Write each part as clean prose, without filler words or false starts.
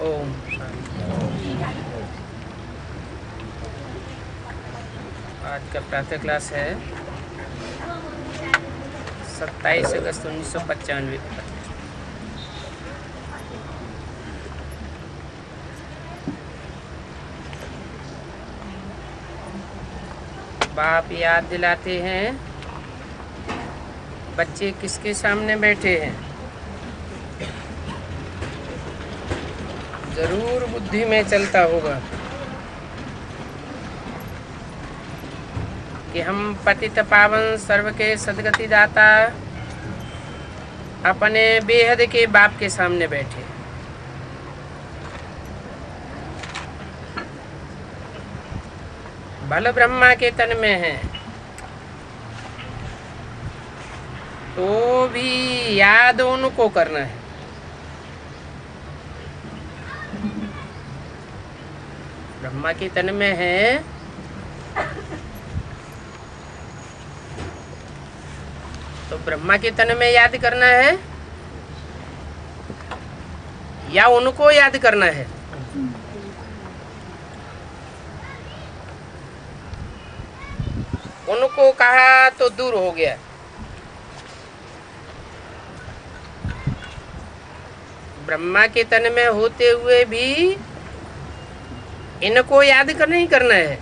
ओम शांति। आज का प्रातः क्लास है 27 अगस्त 1995। बाप याद दिलाते हैं बच्चे किसके सामने बैठे हैं। जरूर बुद्धि में चलता होगा कि हम पतित पावन सर्व के सदगति दाता अपने बेहद के बाप के सामने बैठे। भल ब्रह्मा के तन में है तो भी याद उनको करना है। ब्रह्मा के तन में है तो ब्रह्मा के तन में याद करना है या उनको याद करना है। उनको कहा तो दूर हो गया। ब्रह्मा के तन में होते हुए भी इनको याद नहीं करना है,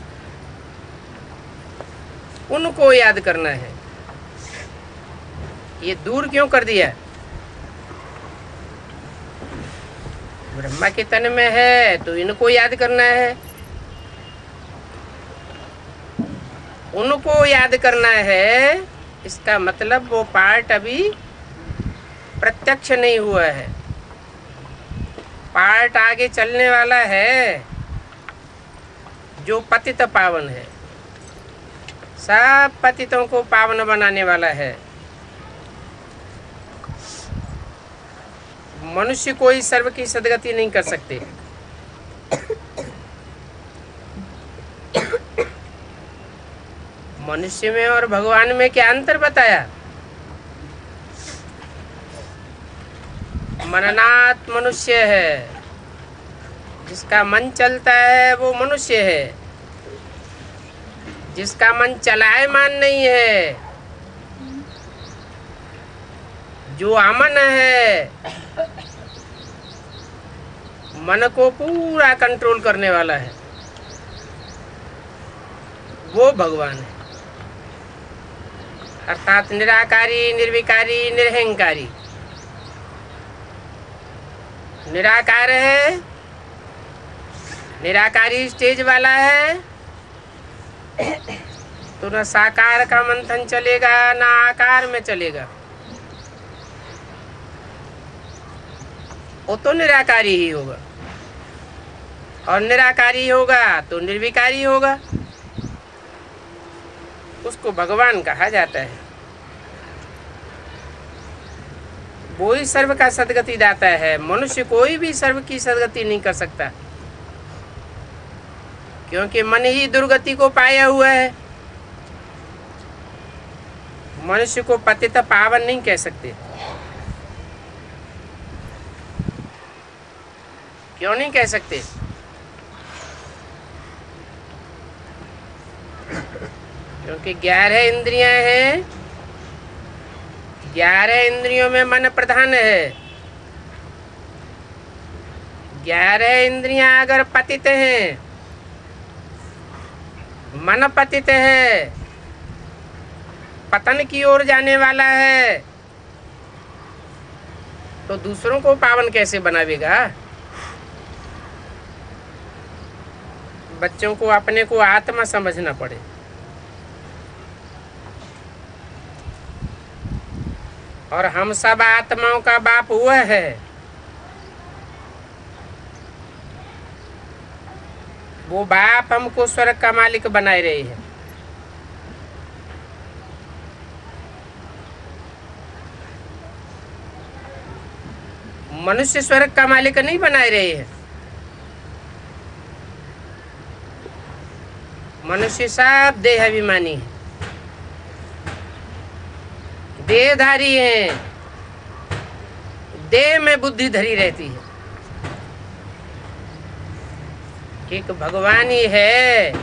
उनको याद करना है। ये दूर क्यों कर दिया? ब्रह्मा के तन में है तो इनको याद करना है, उनको याद करना है। इसका मतलब वो पार्ट अभी प्रत्यक्ष नहीं हुआ है, पार्ट आगे चलने वाला है जो पतित पावन है। सब पतितों को पावन बनाने वाला है। मनुष्य कोई सर्व की सदगति नहीं कर सकते। मनुष्य में और भगवान में क्या अंतर बताया? मननात् मनुष्य है, जिसका मन चलता है वो मनुष्य है। जिसका मन चलायमान नहीं है, जो अमन है, मन को पूरा कंट्रोल करने वाला है, वो भगवान है। अर्थात निराकारी, निर्विकारी, निरहंकारी। निराकार है, निराकारी स्टेज वाला है तो न साकार का मंथन चलेगा न आकार में चलेगा। वो तो निराकारी ही होगा, और निराकारी होगा तो निर्विकारी होगा। उसको भगवान कहा जाता है। वो ही सर्व का सदगति दाता है। मनुष्य कोई भी सर्व की सदगति नहीं कर सकता, क्योंकि मन ही दुर्गति को पाया हुआ है। मनुष्य को पतित पावन नहीं कह सकते। क्यों नहीं कह सकते? क्योंकि 11 इंद्रियां हैं, 11 इंद्रियों में मन प्रधान है। 11 इंद्रियां अगर पतित हैं, मन पतित है, पतन की ओर जाने वाला है, तो दूसरों को पावन कैसे बनावेगा? बच्चों को अपने को आत्मा समझना पड़े। और हम सब आत्माओं का बाप हुआ है। वो बाप हमको स्वर्ग का मालिक बनाए रहे हैं। मनुष्य स्वर्ग का मालिक नहीं बनाए रहे हैं। मनुष्य सब देहाभिमानी है, देहधारी हैं, देह में बुद्धि धरी रहती है। एक भगवान ही है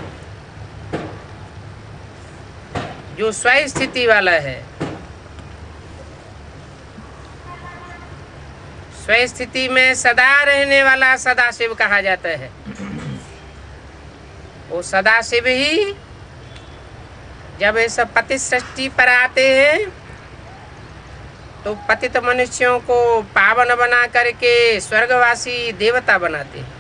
जो स्वस्थिति वाला है। स्वस्थिति में सदा रहने वाला सदाशिव कहा जाता है। वो सदाशिव ही जब इस पति सृष्टि पर आते हैं तो पतित मनुष्यों को पावन बना करके स्वर्गवासी देवता बनाते हैं।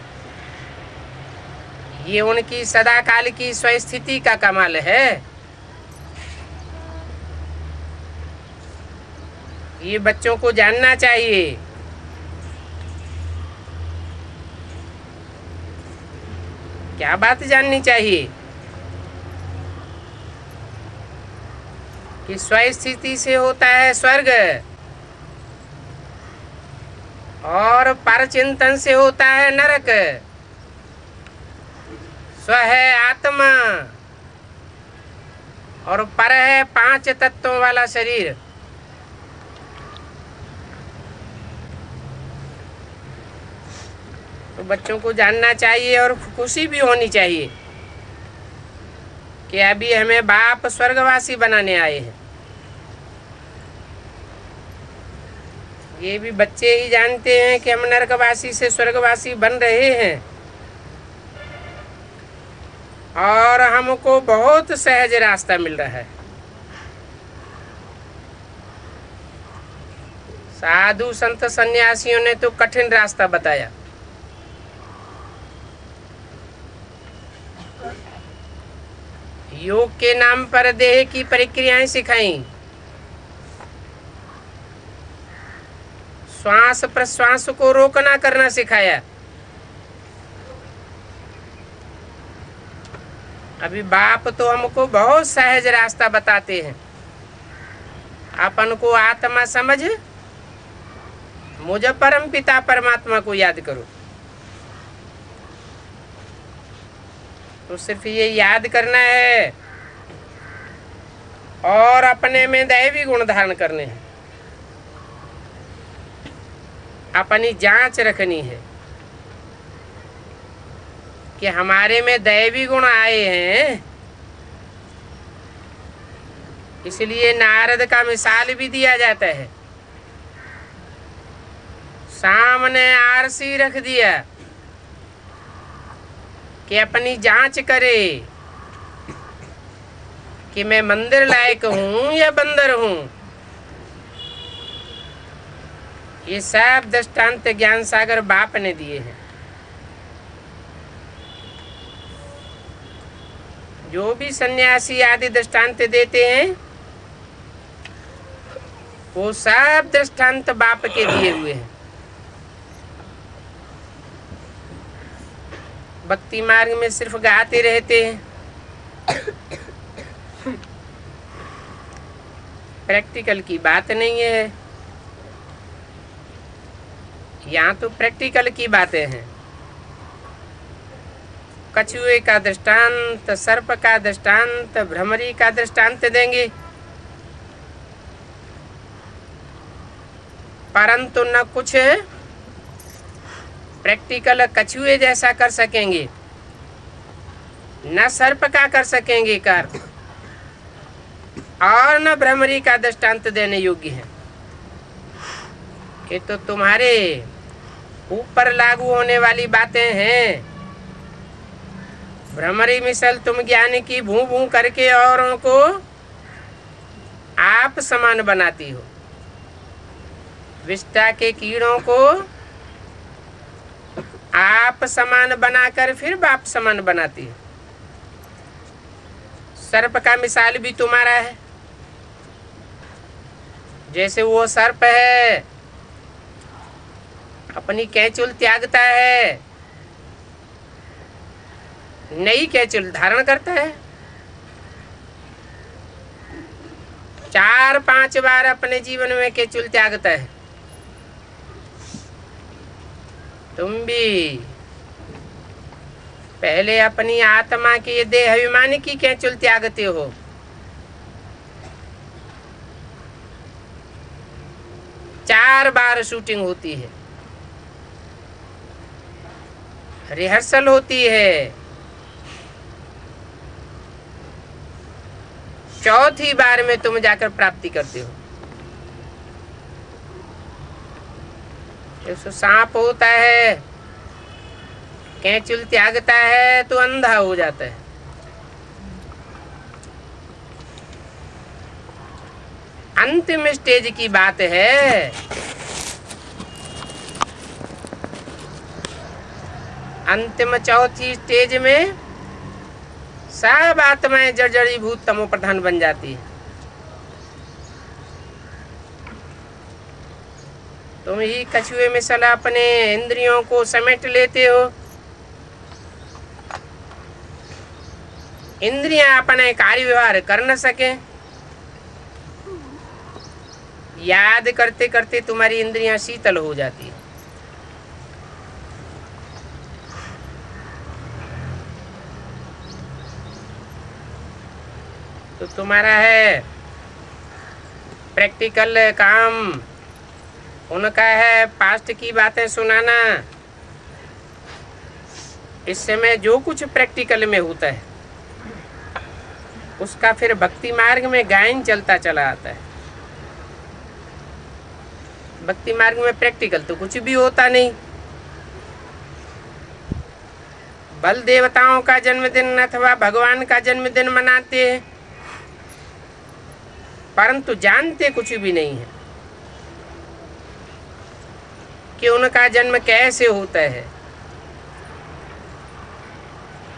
ये उनकी सदा काल की स्वस्थिति का कमाल है। ये बच्चों को जानना चाहिए। क्या बात जाननी चाहिए कि स्वस्थिति से होता है स्वर्ग और परचिंतन से होता है नरक। स्व है आत्मा और पर है 5 तत्वों वाला शरीर। तो बच्चों को जानना चाहिए और खुशी भी होनी चाहिए कि अभी हमें बाप स्वर्गवासी बनाने आए हैं। ये भी बच्चे ही जानते हैं कि हम नरकवासी से स्वर्गवासी बन रहे हैं और हमको बहुत सहज रास्ता मिल रहा है। साधु संत सन्यासियों ने तो कठिन रास्ता बताया। योग के नाम पर देह की प्रक्रियाएं सिखाई। श्वास प्रश्वास को रोकना करना सिखाया। अभी बाप तो हमको बहुत सहज रास्ता बताते हैं। अपन को आत्मा समझ मुझ परम पिता परमात्मा को याद करो। तो सिर्फ ये याद करना है और अपने में दैवी गुण धारण करने हैं। अपनी जांच रखनी है कि हमारे में दैवी गुण आए हैं। इसलिए नारद का मिसाल भी दिया जाता है। सामने आरसी रख दिया कि अपनी जांच करे कि मैं मंदिर लायक हूं या बंदर हूं। ये सब दृष्टांत ज्ञान सागर बाप ने दिए हैं। जो भी सन्यासी आदि दृष्टांत देते हैं वो सब दृष्टांत बाप के दिए हुए हैं। भक्ति मार्ग में सिर्फ गाते रहते हैं। प्रैक्टिकल की बात नहीं है। यहाँ तो प्रैक्टिकल की बातें हैं। कछुए का दृष्टांत, सर्प का दृष्टांत, भ्रमरी का दृष्टांत देंगे, परंतु न कुछ प्रैक्टिकल कछुए जैसा कर सकेंगे, न सर्प का कर सकेंगे कर, और न भ्रमरी का दृष्टांत देने योग्य है। ये तो तुम्हारे ऊपर लागू होने वाली बातें हैं। भ्रमरी मिसल तुम ज्ञान की भू भू करके औरों को आप समान बनाती हो। विष्टा के कीड़ों को आप समान बनाकर फिर बाप समान बनाती हो। सर्प का मिसाल भी तुम्हारा है। जैसे वो सर्प है, अपनी कैंचुल त्यागता है, नई कैंचुल धारण करता है। 4-5 बार अपने जीवन में कैंचुल त्यागता है। तुम भी पहले अपनी आत्मा के देह अभिमान की कैंचुल त्यागते हो। चार बार शूटिंग होती है। रिहर्सल होती है। चौथी बार में तुम जाकर प्राप्ति करते हो। जब सांप होता है, कैंचुल त्यागता है तो अंधा हो जाता है। अंतिम स्टेज की बात है। अंतिम चौथी स्टेज में सब आत्माएं जर्जरीभूत तमो प्रधान बन जाती है। तुम ही कछुए में सला अपने इंद्रियों को समेट लेते हो। इंद्रियां अपने कार्य व्यवहार कर न सके। याद करते करते तुम्हारी इंद्रियां शीतल हो जाती है। तो तुम्हारा है प्रैक्टिकल काम, उनका है पास्ट की बातें सुनाना। इस समय जो कुछ प्रैक्टिकल में होता है उसका फिर भक्ति मार्ग में गायन चलता चला आता है। भक्ति मार्ग में प्रैक्टिकल तो कुछ भी होता नहीं। बल देवताओं का जन्मदिन अथवा भगवान का जन्मदिन मनाते हैं, परंतु जानते कुछ भी नहीं है कि उनका जन्म कैसे होता है।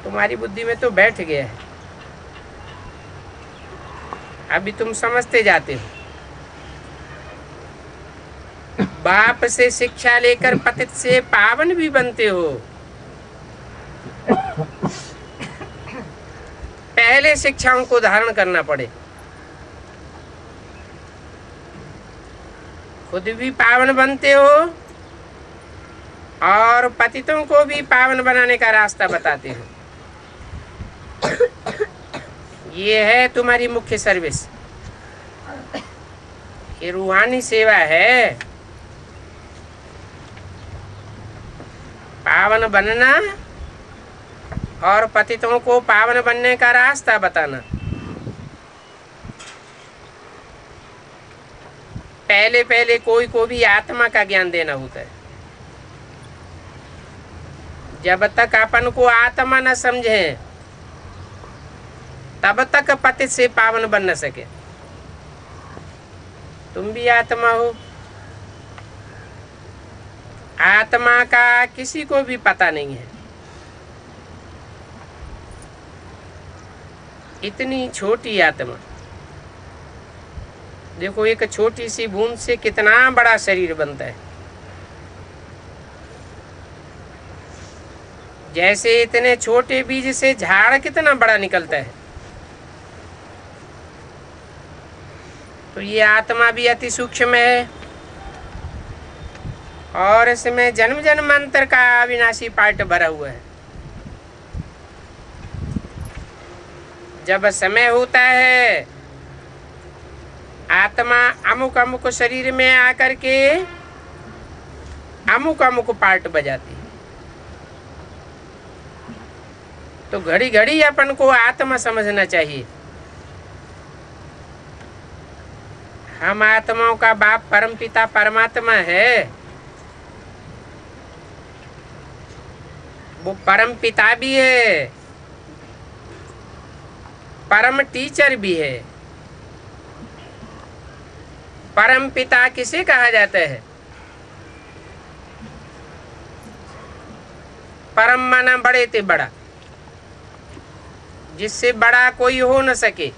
तुम्हारी बुद्धि में तो बैठ गया है, अभी तुम समझते जाते हो। बाप से शिक्षा लेकर पतित से पावन भी बनते हो। पहले शिक्षाओं को धारण करना पड़े, खुद भी पावन बनते हो और पतितों को भी पावन बनाने का रास्ता बताते हो। ये है तुम्हारी मुख्य सर्विस, ये रूहानी सेवा है। पावन बनना और पतितों को पावन बनने का रास्ता बताना। पहले पहले कोई को भी आत्मा का ज्ञान देना होता है। जब तक अपन को आत्मा न समझे तब तक पतित से पावन बन न सके। तुम भी आत्मा हो, आत्मा का किसी को भी पता नहीं है। इतनी छोटी आत्मा, देखो एक छोटी सी बूंद से कितना बड़ा शरीर बनता है। जैसे इतने छोटे बीज से झाड़ कितना बड़ा निकलता है, तो ये आत्मा भी अति सूक्ष्म है और इसमें जन्म जन्मांतर का अविनाशी पार्ट भरा हुआ है। जब समय होता है आत्मा अमुक अमुक शरीर में आकर के अमुक अमुक पार्ट बजाती है, तो घड़ी घड़ी अपन को आत्मा समझना चाहिए। हम आत्माओं का बाप परमपिता परमात्मा है। वो परम पिता भी है, परम टीचर भी है। परम पिता किसे कहा जाता है? परम माना बड़े ते बड़ा, जिससे बड़ा कोई हो न सके।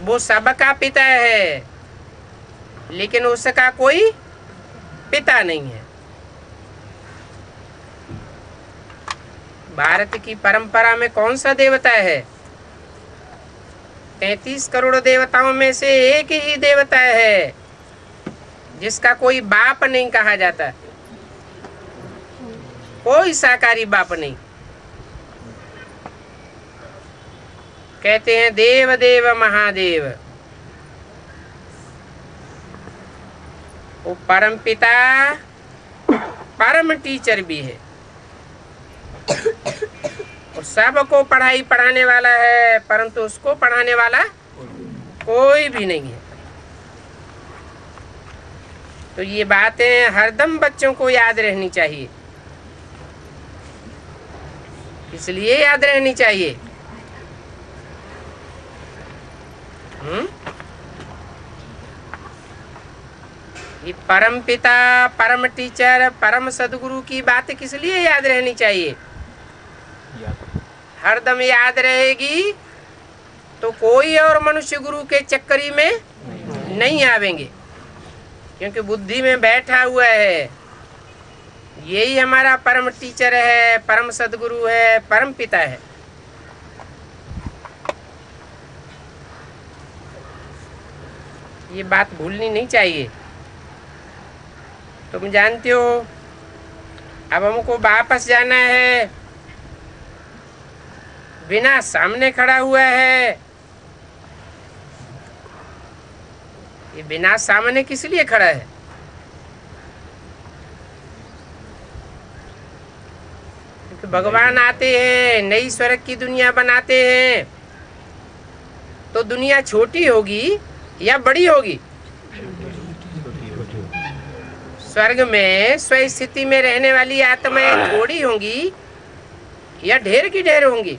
वो सबका पिता है, लेकिन उसका कोई पिता नहीं है। भारत की परंपरा में कौन सा देवता है? 33 करोड़ देवताओं में से एक ही देवता है जिसका कोई बाप नहीं कहा जाता, कोई साकारी बाप नहीं। कहते हैं देव देव महादेव। वो परम पिता परम टीचर भी है। सबको पढ़ाई पढ़ाने वाला है, परंतु उसको पढ़ाने वाला कोई भी नहीं है। तो ये बातें हरदम बच्चों को याद रहनी चाहिए। इसलिए याद रहनी चाहिए। ये परम पिता, परम टीचर, परम सदगुरु की बात किस लिए याद रहनी चाहिए? हरदम याद रहेगी तो कोई और मनुष्य गुरु के चक्करी में नहीं आवेंगे, क्योंकि बुद्धि में बैठा हुआ है। यही हमारा परम टीचर है, परम सदगुरु है, परम पिता है। ये बात भूलनी नहीं चाहिए। तुम जानते हो, अब हमको वापस जाना है। बिना सामने खड़ा हुआ है। ये बिना सामने किस लिए खड़ा है? क्योंकि भगवान आते हैं, नई स्वर्ग की दुनिया बनाते हैं। तो दुनिया छोटी होगी या बड़ी होगी? स्वर्ग में स्व स्थिति में रहने वाली आत्माएं थोड़ी होंगी या ढेर की ढेर होंगी?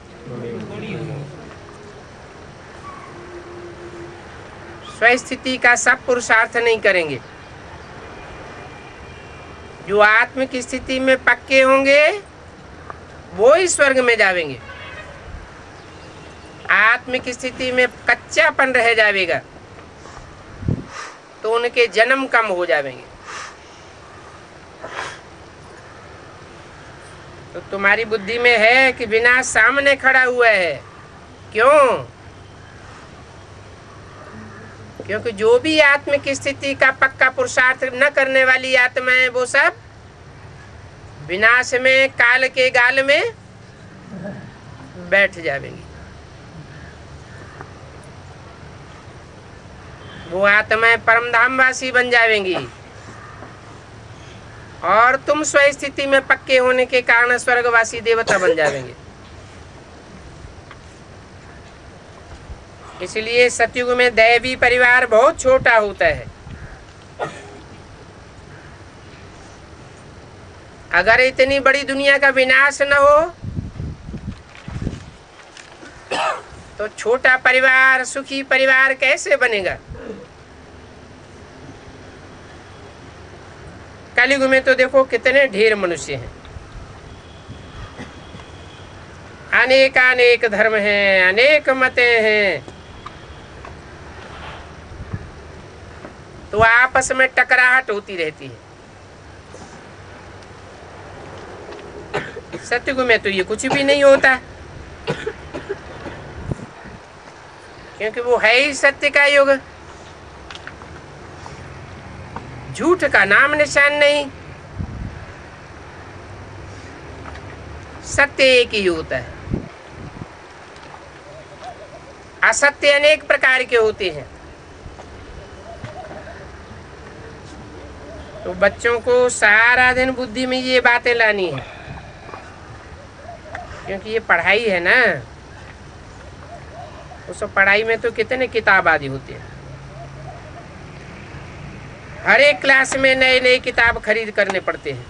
स्व स्थिति का सब पुरुषार्थ नहीं करेंगे। जो आत्मिक स्थिति में पक्के होंगे वो ही स्वर्ग में जावेंगे। आत्मिक स्थिति में कच्चापन रह जाएगा तो उनके जन्म कम हो जाएंगे। तो तुम्हारी बुद्धि में है कि बिना सामने खड़ा हुआ है। क्यों? क्योंकि जो भी आत्मिक स्थिति का पक्का पुरुषार्थ न करने वाली आत्मा है वो सब विनाश में काल के गाल में बैठ जाएंगी। वो आत्माएं परमधामवासी बन जाएंगी और तुम स्वस्थिति में पक्के होने के कारण स्वर्गवासी देवता बन जाएंगे। इसलिए सतयुग में दैवी परिवार बहुत छोटा होता है। अगर इतनी बड़ी दुनिया का विनाश न हो तो छोटा परिवार, सुखी परिवार कैसे बनेगा? कलयुग में तो देखो कितने ढेर मनुष्य हैं, अनेक अनेक धर्म हैं, अनेक मतें हैं, तो आपस में टकराहट होती रहती है। सतयुग में तो ये कुछ भी नहीं होता, क्योंकि वो है ही सत्य का युग। झूठ का नाम निशान नहीं, सत्य एक ही होता है। असत्य अनेक प्रकार के होते हैं। तो बच्चों को सारा दिन बुद्धि में ये बातें लानी है, क्योंकि ये पढ़ाई है ना। उस पढ़ाई में तो कितने किताब आदि होते हैं। हर एक क्लास में नए नए किताब खरीद करने पड़ते हैं।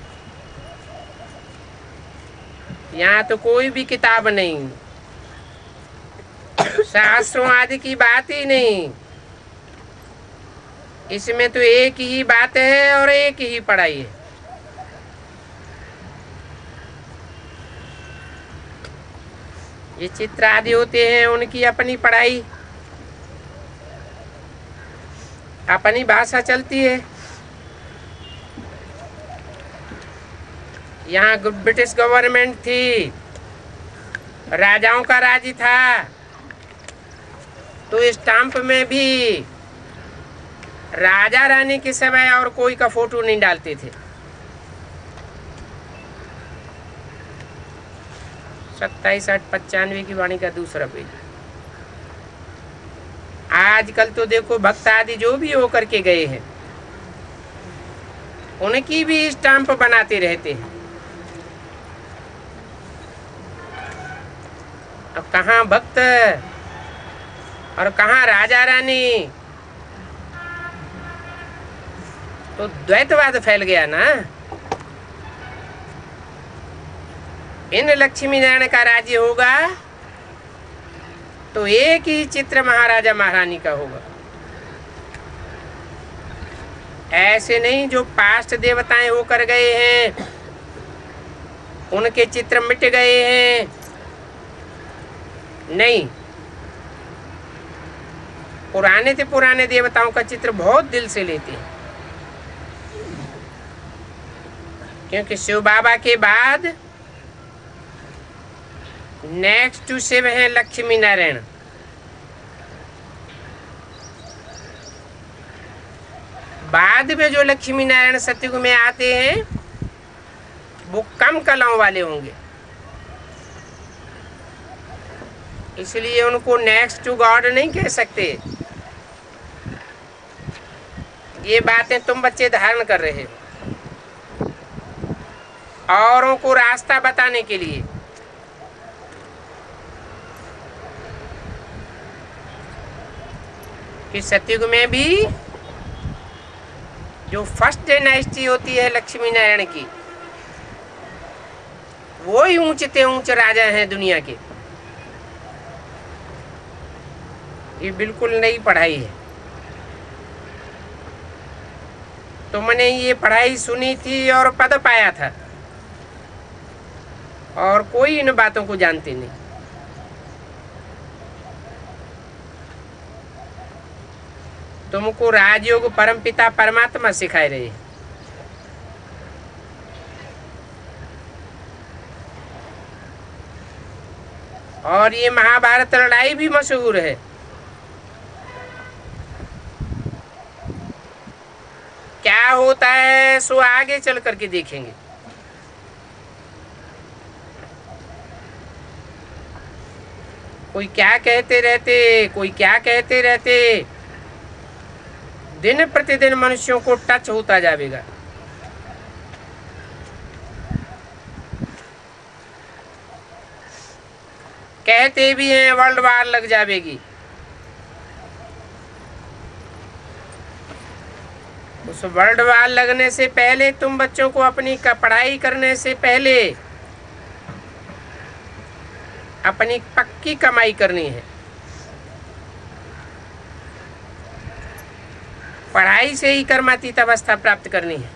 यहाँ तो कोई भी किताब नहीं, शास्त्रों आदि की बात ही नहीं। इसमें तो एक ही बात है और एक ही पढ़ाई है। ये चित्र आदि होते हैं, उनकी अपनी पढ़ाई, अपनी भाषा चलती है। यहाँ ब्रिटिश गवर्नमेंट थी, राजाओं का राज था, तो स्टाम्प में भी राजा रानी के समय और कोई का फोटो नहीं डालते थे। 27/8/95 की वाणी का दूसरा पेज। आजकल तो देखो भक्त आदि जो भी होकर के गए हैं उनकी भी स्टाम्प बनाते रहते हैं। अब कहाँ भक्त और कहाँ राजा रानी, तो द्वैतवाद फैल गया ना। इन लक्ष्मी नारायण का राज्य होगा तो एक ही चित्र महाराजा महारानी का होगा। ऐसे नहीं जो पास्ट देवताएं होकर गए हैं उनके चित्र मिट गए हैं, नहीं, पुराने से पुराने देवताओं का चित्र बहुत दिल से लेते हैं। क्योंकि शिव बाबा के बाद नेक्स्ट टू शिव है लक्ष्मी नारायण। बाद में जो लक्ष्मी नारायण सतयुग में आते हैं वो कम कलाओं वाले होंगे, इसलिए उनको नेक्स्ट टू गॉड नहीं कह सकते। ये बातें तुम बच्चे धारण कर रहे हो औरों को रास्ता बताने के लिए। कि सतयुग में भी जो फर्स्ट डायनेस्टी होती है लक्ष्मी नारायण की, वो ही ऊंचते ऊंच राजा हैं दुनिया के। ये बिल्कुल नई पढ़ाई है। तुमने ये पढ़ाई सुनी थी और पद पाया था, और कोई इन बातों को जानते नहीं। तुमको राजयोग परमपिता परमात्मा सिखाए रहे। और ये महाभारत लड़ाई भी मशहूर है। क्या होता है सो आगे चल करके देखेंगे। कोई क्या कहते रहते, कोई क्या कहते रहते, दिन प्रतिदिन मनुष्यों को टच होता जाएगा। कहते भी हैं वर्ल्ड वार लग जाएगी। उस वर्ल्ड वार लगने से पहले तुम बच्चों को अपनी पढ़ाई करने से पहले अपनी पक्की कमाई करनी है। पढ़ाई से ही कर्मातीत अवस्था प्राप्त करनी है।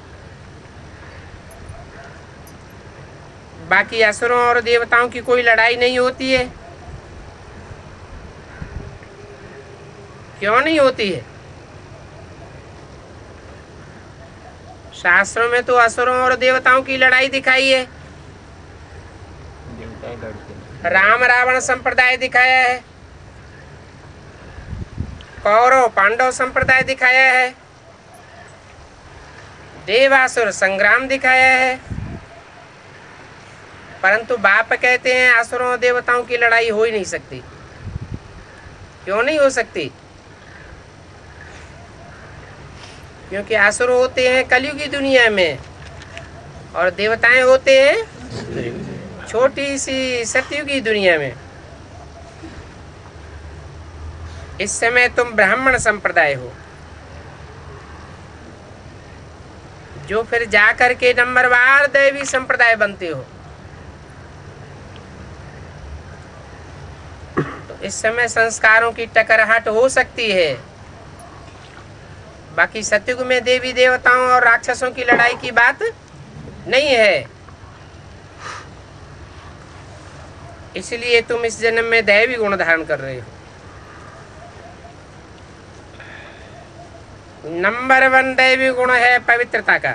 बाकी असुरों और देवताओं की कोई लड़ाई नहीं होती है। क्यों नहीं होती है? शास्त्रों में तो असुरों और देवताओं की लड़ाई दिखाई है। राम रावण संप्रदाय दिखाया है, कौरव पांडव संप्रदाय दिखाया है, देवासुर संग्राम दिखाया है। परंतु बाप कहते हैं असुरों और देवताओं की लड़ाई हो ही नहीं सकती। क्यों नहीं हो सकती? क्योंकि असुर होते हैं कलयुगी दुनिया में और देवताएं होते हैं छोटी सी सतयुगी दुनिया में। इस समय तुम ब्राह्मण संप्रदाय हो, जो फिर जाकर के नंबरवार दैवी संप्रदाय बनते हो। तो इस समय संस्कारों की टकराहट हो सकती है। बाकी सतयुग में देवी देवताओं और राक्षसों की लड़ाई की बात नहीं है। इसलिए तुम इस जन्म में दैवी गुण धारण कर रहे हो। नंबर 1 दैवी गुण है पवित्रता का।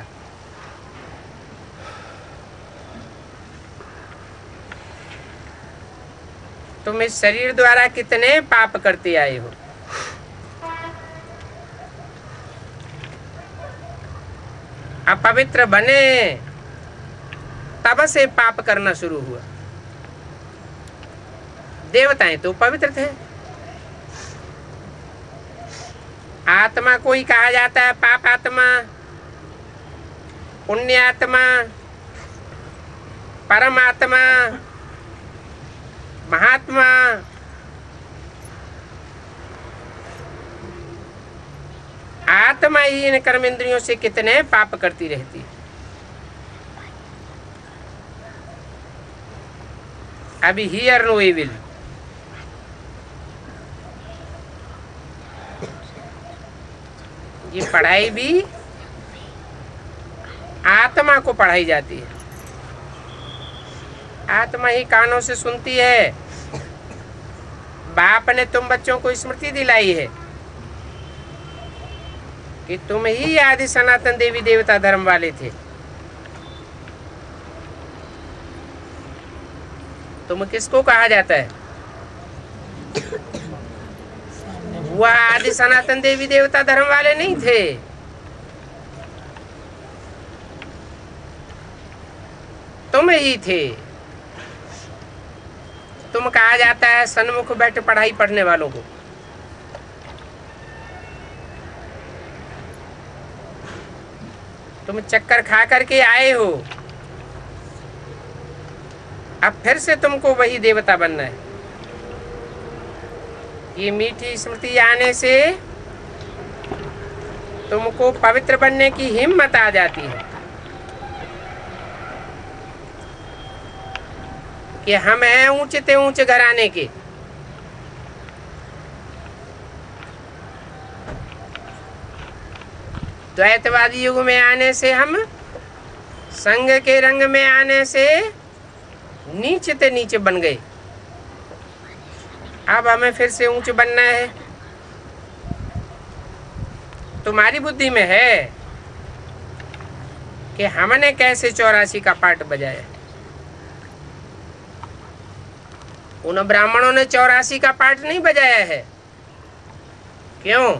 तुम इस शरीर द्वारा कितने पाप करते आए हो। अपवित्र बने तब से पाप करना शुरू हुआ। देवताएं तो पवित्र थे। आत्मा को ही कहा जाता है पाप आत्मा, पुण्य आत्मा, परमात्मा। महात्मा आत्मा ही इन कर्म इंद्रियों से कितने पाप करती रहती है। अभी हियर नो एविल, ये पढ़ाई भी आत्मा को पढ़ाई जाती है। आत्मा ही कानों से सुनती है। बाप ने तुम बच्चों को स्मृति दिलाई है कि तुम ही आदि सनातन देवी देवता धर्म वाले थे। तुम किसको कहा जाता है? वह आदि सनातन देवी देवता धर्म वाले नहीं थे। तुम ही थे। तुम कहा जाता है सन्मुख बैठे पढ़ाई पढ़ने वालों को। तुम चक्कर खा करके आए हो, अब फिर से तुमको वही देवता बनना है। ये मीठी स्मृति आने से तुमको पवित्र बनने की हिम्मत आ जाती है कि हम हैं ऊंचे ऊंचे घराने के। द्वैतवादी युग में आने से, हम संघ के रंग में आने से नीचे ते नीचे बन गए। अब हमें फिर से ऊंचे बनना है। तुम्हारी बुद्धि में है कि हमने कैसे 84 का पाठ बजाया। उन ब्राह्मणों ने 84 का पाठ नहीं बजाया है। क्यों?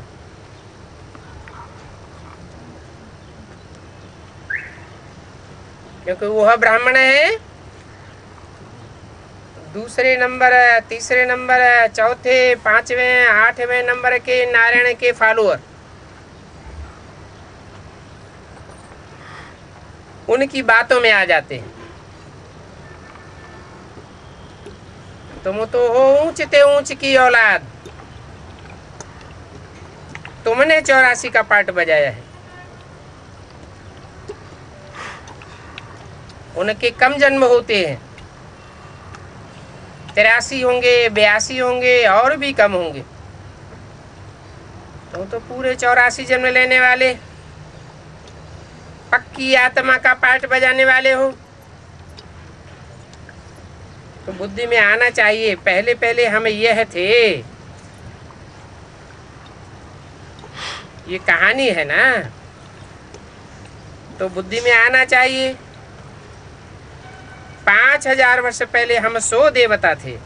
क्योंकि वह ब्राह्मण है दूसरे नंबर, तीसरे नंबर, चौथे, पांचवें, आठवें नंबर के नारायण के फॉलोअर। उनकी बातों में आ जाते हैं। तुम तो हो ऊंचते ऊंच की औलाद। तुमने 84 का पाठ बजाया है। उनके कम जन्म होते हैं, 83 होंगे, 82 होंगे, और भी कम होंगे। तुम तो पूरे 84 जन्म लेने वाले, पक्की आत्मा का पाठ बजाने वाले हो। तो बुद्धि में आना चाहिए, पहले पहले हम यह थे। ये कहानी है ना, तो बुद्धि में आना चाहिए। 5000 वर्ष पहले हम 100 देवता थे।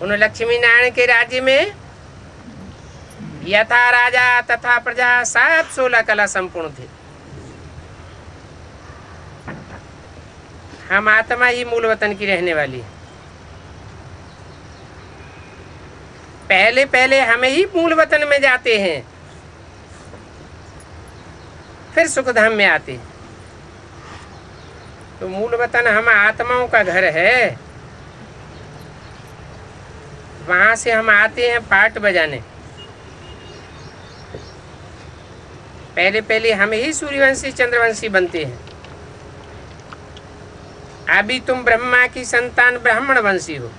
उन लक्ष्मी नारायण के राज्य में यथा राजा तथा प्रजा सब 16 कला संपूर्ण थे। हम आत्मा ही मूल वतन की रहने वाली है। पहले पहले हम ही मूल वतन में जाते हैं, फिर सुखधाम में आते हैं। तो मूल वतन हम आत्माओं का घर है। वहां से हम आते हैं पाठ बजाने। पहले पहले हम ही सूर्यवंशी चंद्रवंशी बनते हैं। अभी तुम ब्रह्मा की संतान ब्राह्मण वंशी हो।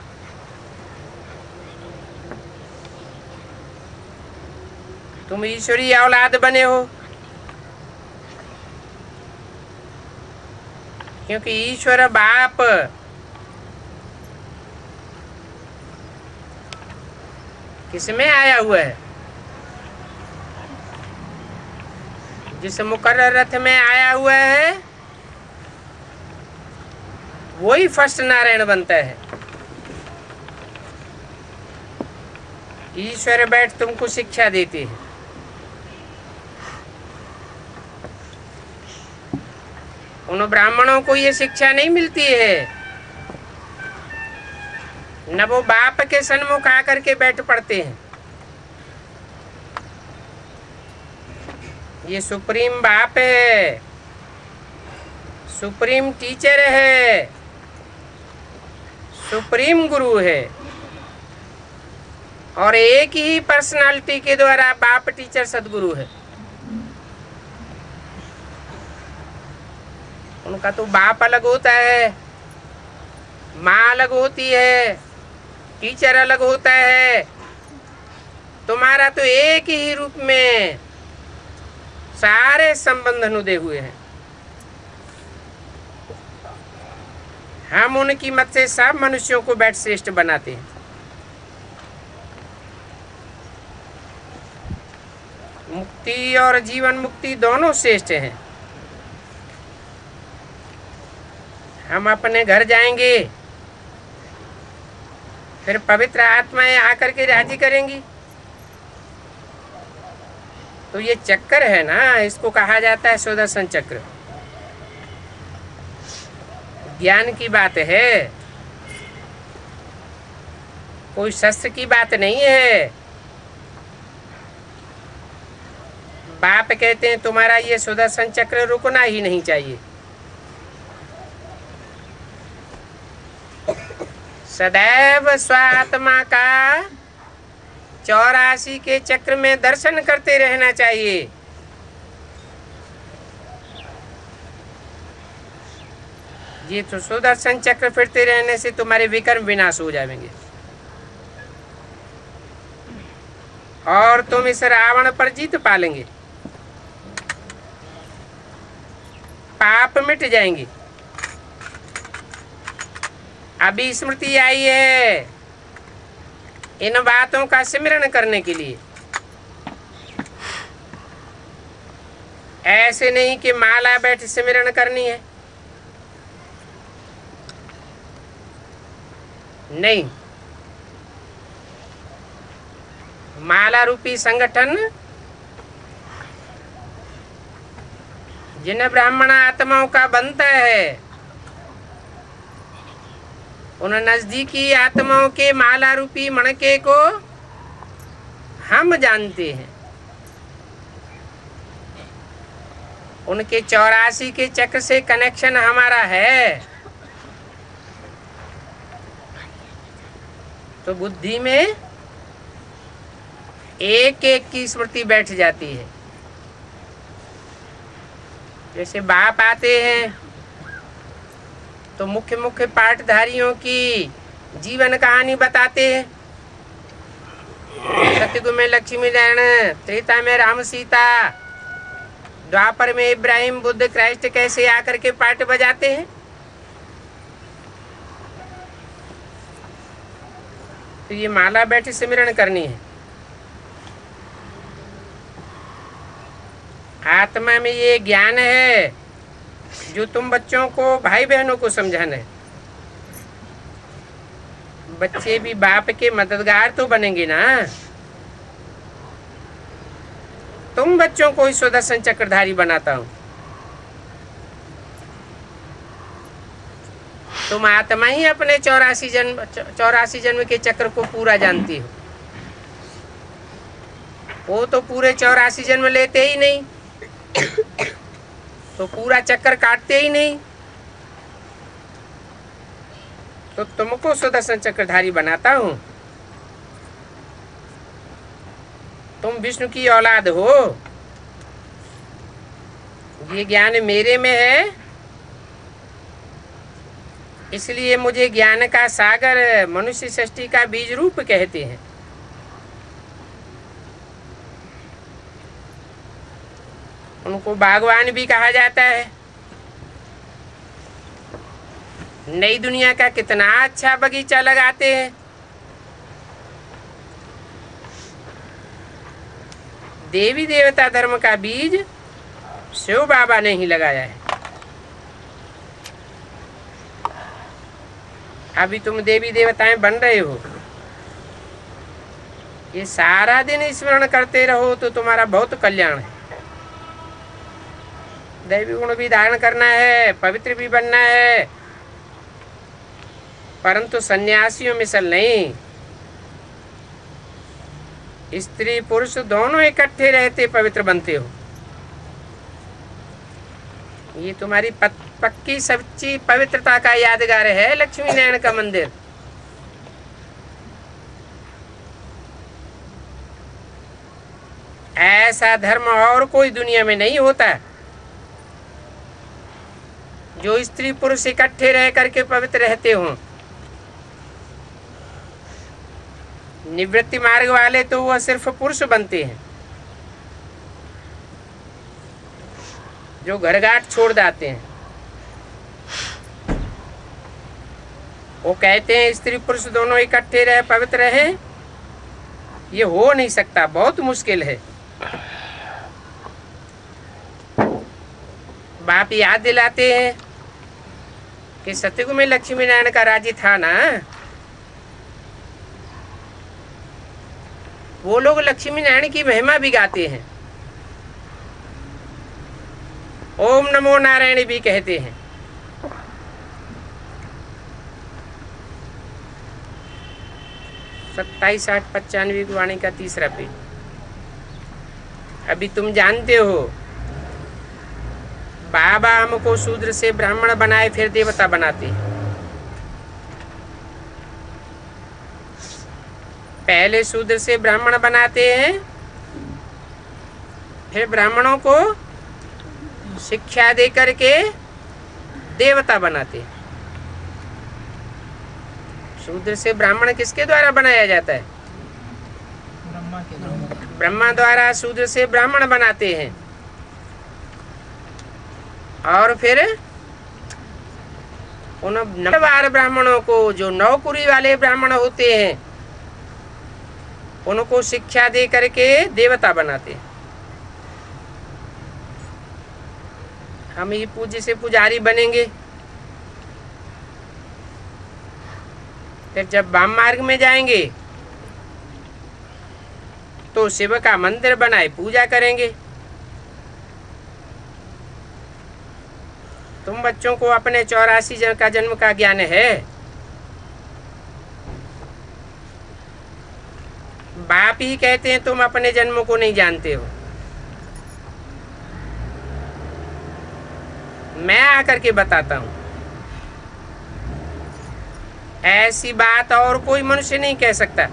तुम ईश्वरीय औलाद बने हो, क्योंकि ईश्वर बाप किसमें आया हुआ है? जिस मुकर्रर रथ में आया हुआ है वही फर्स्ट नारायण बनता है। ईश्वर बैठ तुमको शिक्षा देते हैं। उन ब्राह्मणों को ये शिक्षा नहीं मिलती है, न वो बाप के सन्मुख आकर के बैठ पड़ते हैं। ये सुप्रीम बाप है, सुप्रीम टीचर है, सुप्रीम गुरु है, और एक ही पर्सनालिटी के द्वारा बाप टीचर सदगुरु है। उनका तो बाप अलग होता है, माँ अलग होती है, टीचर अलग होता है। तुम्हारा तो एक ही रूप में सारे संबंध अनुदय हुए हैं। हम उनकी मत से सब मनुष्यों को बैठ श्रेष्ठ बनाते हैं। मुक्ति और जीवन मुक्ति दोनों श्रेष्ठ हैं। हम अपने घर जाएंगे, फिर पवित्र आत्माएं आकर के राजी करेंगी। तो ये चक्कर है ना, इसको कहा जाता है सुदर्शन चक्र। ज्ञान की बात है, कोई शस्त्र की बात नहीं है। बाप कहते हैं तुम्हारा ये सुदर्शन चक्र रुकना ही नहीं चाहिए। सदैव स्वात्मा का 84 के चक्र में दर्शन करते रहना चाहिए। ये तो सुदर्शन चक्र फिरते रहने से तुम्हारे विकर्म विनाश हो जाएंगे और तुम इस रावण पर जीत पालेंगे, पाप मिट जाएंगे। अभी स्मृति आई है इन बातों का सिमरण करने के लिए। ऐसे नहीं कि माला बैठ सिमरण करनी है, नहीं। माला रूपी संगठन जिन ब्राह्मण आत्माओं का बनता है, उन नजदीकी आत्माओं के माला रूपी मणके को हम जानते हैं। उनके 84 के चक्र से कनेक्शन हमारा है। तो बुद्धि में एक एक की स्मृति बैठ जाती है। जैसे बाप आते हैं तो मुख्य मुख्य पाठधारियों की जीवन कहानी बताते हैं। सतयुग में लक्ष्मी नारायण, त्रेता में राम सीता, द्वापर में इब्राहिम बुद्ध क्राइस्ट कैसे आकर के पाठ बजाते हैं। तो ये माला बैठी सिमरण करनी है। आत्मा में ये ज्ञान है जो तुम बच्चों को, भाई बहनों को समझाना है। बच्चे भी बाप के मददगार तो बनेंगे ना। तुम बच्चों को ही सुदर्शन चक्रधारी बनाता हूं। तुम आत्मा ही अपने 84 जन्म के चक्र को पूरा जानती हो। वो तो पूरे 84 जन्म लेते ही नहीं, तो पूरा चक्कर काटते ही नहीं। तो तुमको सुदर्शन चक्रधारी बनाता हूं। तुम विष्णु की औलाद हो। ये ज्ञान मेरे में है, इसलिए मुझे ज्ञान का सागर, मनुष्य सृष्टि का बीज रूप कहते हैं। उनको बागवान भी कहा जाता है। नई दुनिया का कितना अच्छा बगीचा लगाते हैं। देवी देवता धर्म का बीज शिव बाबा ने ही लगाया है। अभी तुम देवी देवताएं बन रहे हो। ये सारा दिन स्मरण करते रहो तो तुम्हारा बहुत कल्याण है। दैवी गुण भी धारण करना है, पवित्र भी बनना है, परंतु सन्यासियों मिसल नहीं। स्त्री पुरुष दोनों इकट्ठे रहते पवित्र बनते हो। ये तुम्हारी पक्की सच्ची पवित्रता का यादगार है लक्ष्मी नारायण का मंदिर। ऐसा धर्म और कोई दुनिया में नहीं होता जो स्त्री पुरुष इकट्ठे रह करके पवित्र रहते हों। निवृत्ति मार्ग वाले तो वह सिर्फ पुरुष बनते हैं जो घरघाट छोड़ जाते हैं। वो कहते हैं स्त्री पुरुष दोनों इकट्ठे रहे पवित्र रहे, ये हो नहीं सकता, बहुत मुश्किल है। बाप याद दिलाते हैं कि सतयुग में लक्ष्मी नारायण का राज्य था ना। वो लोग लक्ष्मी नारायण की महिमा भी गाते हैं, ओम नमो नारायण भी कहते हैं। सत्ताईस 895 की वाणी का 3रा पेज। अभी तुम जानते हो बाबा हमको शूद्र से ब्राह्मण बनाए फिर देवता बनाते हैं। पहले शूद्र से ब्राह्मण बनाते हैं, फिर ब्राह्मणों को शिक्षा दे करके देवता बनाते हैं। शूद्र से ब्राह्मण किसके द्वारा बनाया जाता है? ब्रह्मा द्वारा शूद्र से ब्राह्मण बनाते हैं और फिर उन 9 ब्राह्मणों को, जो नौकुरी वाले ब्राह्मण होते हैं, उनको शिक्षा दे करके देवता बनाते हैं। हम ही पूज्य से पुजारी बनेंगे, फिर जब वाम मार्ग में जाएंगे तो शिव का मंदिर बनाए पूजा करेंगे। तुम बच्चों को अपने 84 का जन्म का ज्ञान है। बाप ही कहते हैं तुम अपने जन्म को नहीं जानते हो। मैं आकर के बताता हूं। ऐसी बात और कोई मनुष्य नहीं कह सकता।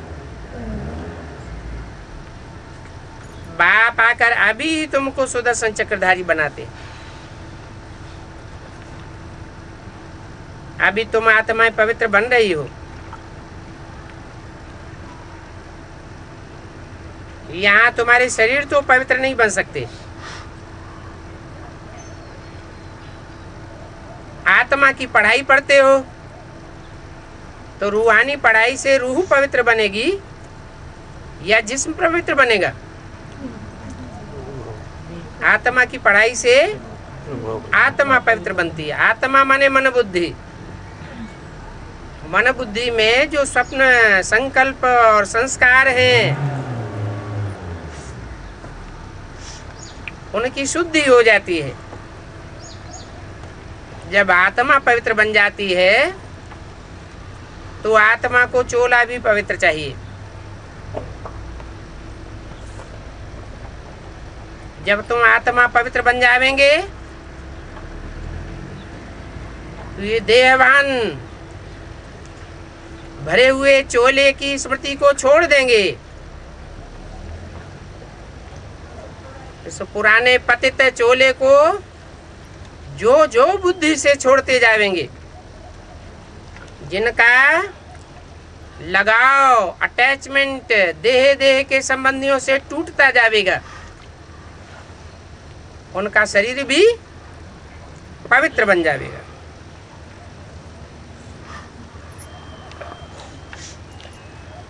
बाप आकर अभी तुमको सुदर्शन चक्रधारी बनाते। अभी तुम आत्माएं पवित्र बन रही हो। यहाँ तुम्हारे शरीर तो पवित्र नहीं बन सकते। आत्मा की पढ़ाई पढ़ते हो तो रूहानी पढ़ाई से रूह पवित्र बनेगी या जिस्म पवित्र बनेगा? आत्मा की पढ़ाई से आत्मा पवित्र बनती है। आत्मा माने मन बुद्धि। मन बुद्धि में जो स्वप्न संकल्प और संस्कार हैं, उनकी शुद्धि हो जाती है। जब आत्मा पवित्र बन जाती है तो आत्मा को चोला भी पवित्र चाहिए। जब तुम आत्मा पवित्र बन जावेंगे तो ये देहवान भरे हुए चोले की स्मृति को छोड़ देंगे। इस पुराने पतित चोले को जो जो बुद्धि से छोड़ते जावेंगे, जिनका लगाव अटैचमेंट देह देह के संबंधियों से टूटता जाएगा, उनका शरीर भी पवित्र बन जाएगा।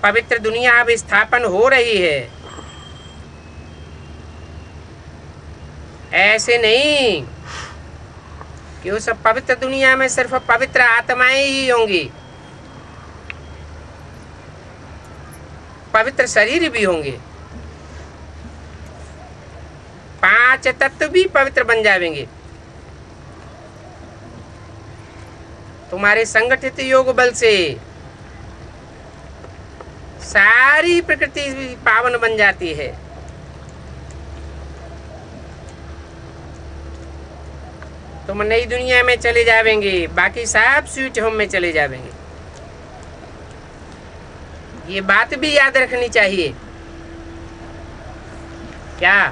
पवित्र दुनिया अब स्थापन हो रही है। ऐसे नहीं कि उस पवित्र दुनिया में सिर्फ पवित्र आत्माएं ही होंगी, पवित्र शरीर भी होंगे। 5 तत्व भी पवित्र बन जाएंगे। तुम्हारे संगठित योग बल से सारी प्रकृति पावन बन जाती है। तुम नई दुनिया में चले जावेंगे, बाकी सब स्वीट होम में चले जावेंगे। ये बात भी याद रखनी चाहिए। क्या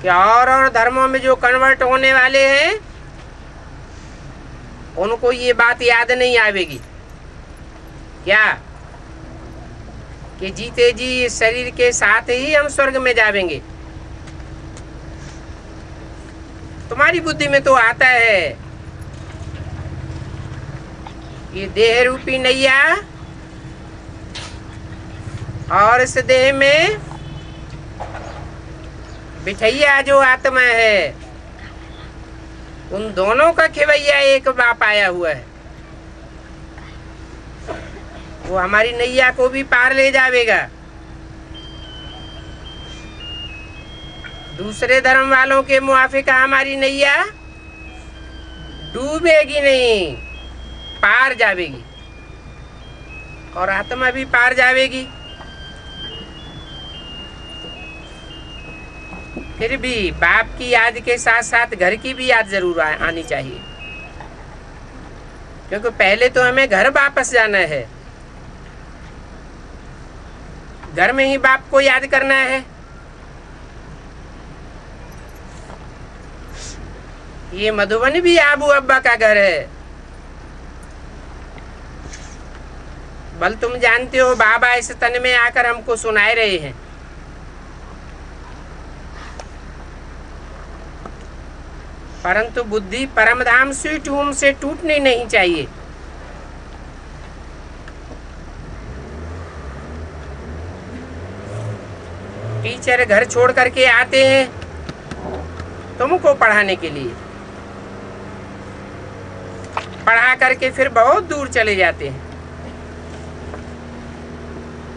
और धर्मों में जो कन्वर्ट होने वाले हैं उनको ये बात याद नहीं आवेगी क्या कि जीते जी इस शरीर के साथ ही हम स्वर्ग में जावेंगे। तुम्हारी बुद्धि में तो आता है ये देह रूपी नैया और इस देह में बिठैया जो आत्मा है, उन दोनों का खेवैया एक बाप आया हुआ है। वो हमारी नैया को भी पार ले जावेगा। दूसरे धर्म वालों के मुआफिक हमारी नैया डूबेगी नहीं, पार जावेगी और आत्मा भी पार जावेगी। फिर भी बाप की याद के साथ साथ घर की भी याद जरूर आनी चाहिए, क्योंकि पहले तो हमें घर वापस जाना है। घर में ही बाप को याद करना है। ये मधुबन भी आबू अब्बा का घर है। बल तुम जानते हो बाबा इस तन में आकर हमको सुनाए रहे हैं। परंतु बुद्धि परमधाम स्वीट होम से टूटनी नहीं चाहिए। टीचर घर छोड़ करके आते हैं तुमको पढ़ाने के लिए, पढ़ा करके फिर बहुत दूर चले जाते हैं।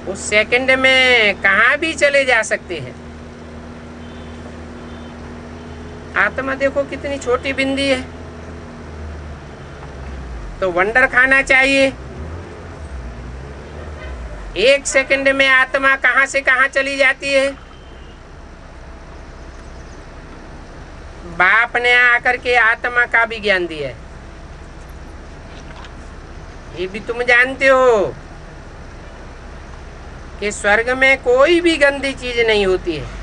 उस सेकंड में कहाँ भी चले जा सकते हैं। आत्मा देखो कितनी छोटी बिंदी है, तो वंडर खाना चाहिए। एक सेकंड में आत्मा कहां से कहां चली जाती है। बाप ने आकर के आत्मा का भी ज्ञान दिया है, ये भी तुम जानते हो कि स्वर्ग में कोई भी गंदी चीज नहीं होती है।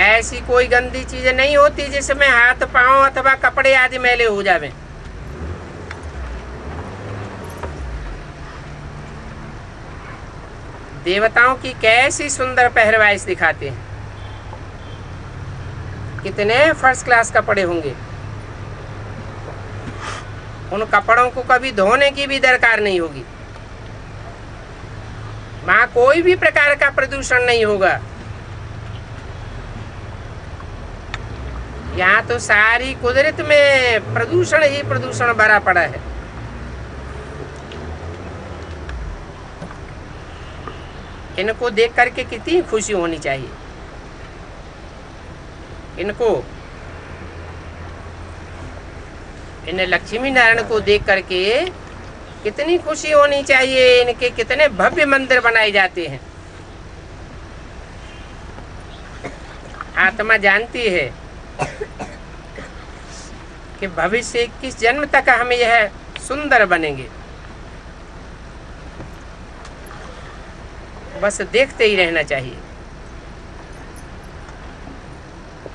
ऐसी कोई गंदी चीज नहीं होती जिसमें हाथ पांव अथवा कपड़े आदि मैले हो जावे। देवताओं की कैसी सुंदर पहरवाइश दिखाते हैं, कितने फर्स्ट क्लास कपड़े होंगे। उन कपड़ों को कभी धोने की भी दरकार नहीं होगी। वहां कोई भी प्रकार का प्रदूषण नहीं होगा। यहाँ तो सारी कुदरत में प्रदूषण ही प्रदूषण भरा पड़ा है। इनको देख करके कितनी खुशी होनी चाहिए। इन लक्ष्मी नारायण को देख करके कितनी खुशी होनी चाहिए। इनके कितने भव्य मंदिर बनाए जाते हैं। आत्मा जानती है कि भविष्य 21 जन्म तक हम यह सुंदर बनेंगे। बस देखते ही रहना चाहिए।